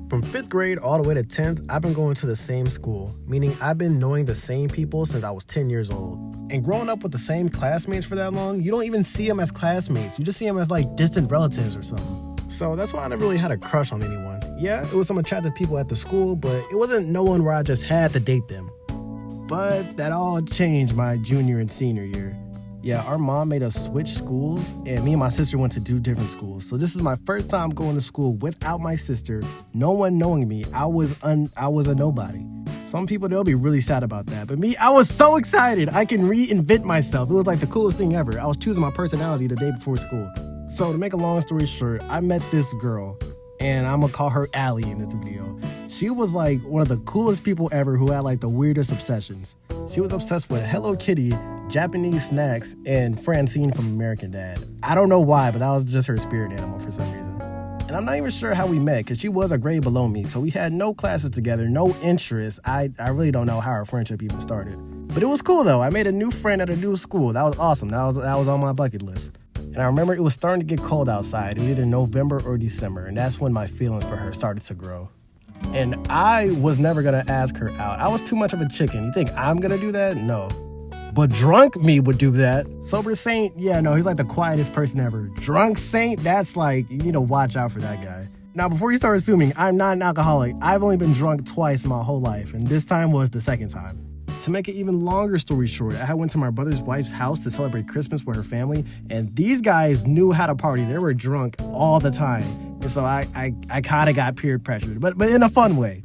From 5th grade all the way to 10th, I've been going to the same school, meaning I've been knowing the same people since I was 10 years old. And growing up with the same classmates for that long, you don't even see them as classmates. You just see them as like distant relatives or something. So that's why I never really had a crush on anyone. Yeah, it was some attractive people at the school, but it wasn't no one where I just had to date them. But that all changed my junior and senior year. Yeah, our mom made us switch schools, and me and my sister went to 2 different schools. So this is my first time going to school without my sister, no one knowing me. I was a nobody. Some people, they'll be really sad about that. But me, I was so excited. I can reinvent myself. It was like the coolest thing ever. I was choosing my personality the day before school. So to make a long story short, I met this girl, and I'm gonna call her Allie in this video. She was like one of the coolest people ever who had like the weirdest obsessions. She was obsessed with Hello Kitty, Japanese snacks, and Francine from American Dad. I don't know why, but that was just her spirit animal for some reason. And I'm not even sure how we met, because she was a grade below me, so we had no classes together, no interests. I really don't know how our friendship even started. But it was cool though. I made a new friend at a new school. That was awesome. That was on my bucket list. And I remember it was starting to get cold outside. It was either November or December, and that's when my feelings for her started to grow. And I was never gonna ask her out. I was too much of a chicken. You think I'm gonna do that? No. But drunk me would do that. Sober Saint, yeah, no, he's like the quietest person ever. Drunk Saint, that's like, you need to watch out for that guy. Now, before you start assuming, I'm not an alcoholic. I've only been drunk twice my whole life, and this time was the second time. To make an even longer story short, I went to my brother's wife's house to celebrate Christmas with her family, and these guys knew how to party. They were drunk all the time. And so I kind of got peer pressured, but in a fun way.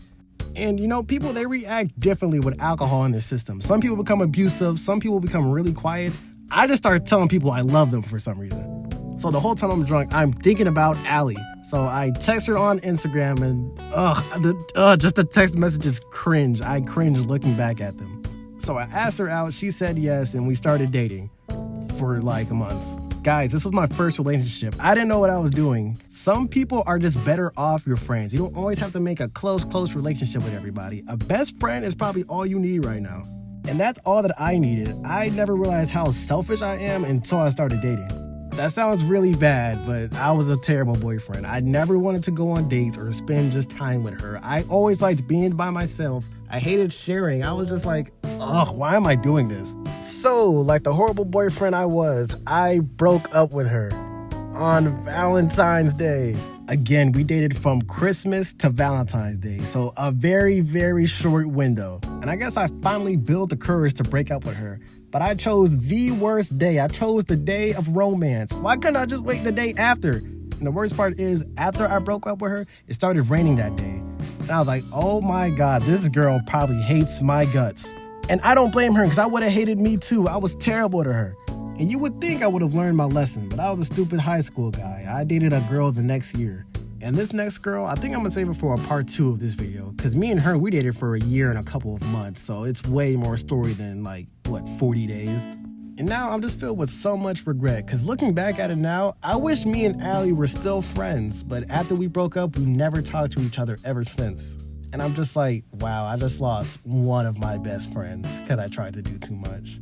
And you know, people, they react differently with alcohol in their system. Some people become abusive, some people become really quiet. I just started telling people I love them for some reason. So the whole time I'm drunk, I'm thinking about Allie. So I text her on Instagram, and just the text messages cringe. I cringe looking back at them. So I asked her out, she said yes, and we started dating for like a month. Guys, this was my first relationship. I didn't know what I was doing. Some people are just better off your friends. You don't always have to make a close relationship with everybody. A best friend is probably all you need right now. And that's all that I needed. I never realized how selfish I am until I started dating. That sounds really bad, but I was a terrible boyfriend. I never wanted to go on dates or spend just time with her. I always liked being by myself. I hated sharing. I was just like, ugh, why am I doing this? So, like the horrible boyfriend I was, I broke up with her on Valentine's Day. Again, we dated from Christmas to Valentine's Day, so a very, very short window. And I guess I finally built the courage to break up with her. But I chose the worst day. I chose the day of romance. Why couldn't I just wait the day after? And the worst part is, after I broke up with her, it started raining that day. And I was like, oh my God, this girl probably hates my guts. And I don't blame her, because I would have hated me too. I was terrible to her. And you would think I would have learned my lesson, but I was a stupid high school guy. I dated a girl the next year. And this next girl, I think I'm gonna save it for a part 2 of this video, because me and her, we dated for a year and a couple of months, so it's way more story than 40 days. And now I'm just filled with so much regret, because looking back at it now, I wish me and Allie were still friends, but after we broke up, we never talked to each other ever since. And I'm just like, wow, I just lost one of my best friends because I tried to do too much.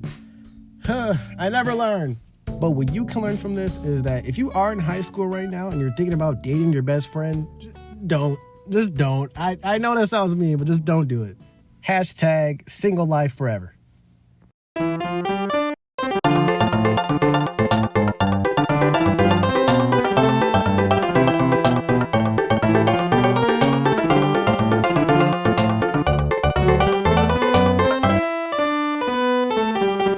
I never learned. But what you can learn from this is that if you are in high school right now and you're thinking about dating your best friend, don't. Just don't. I know that sounds mean, but just don't do it. #single life forever.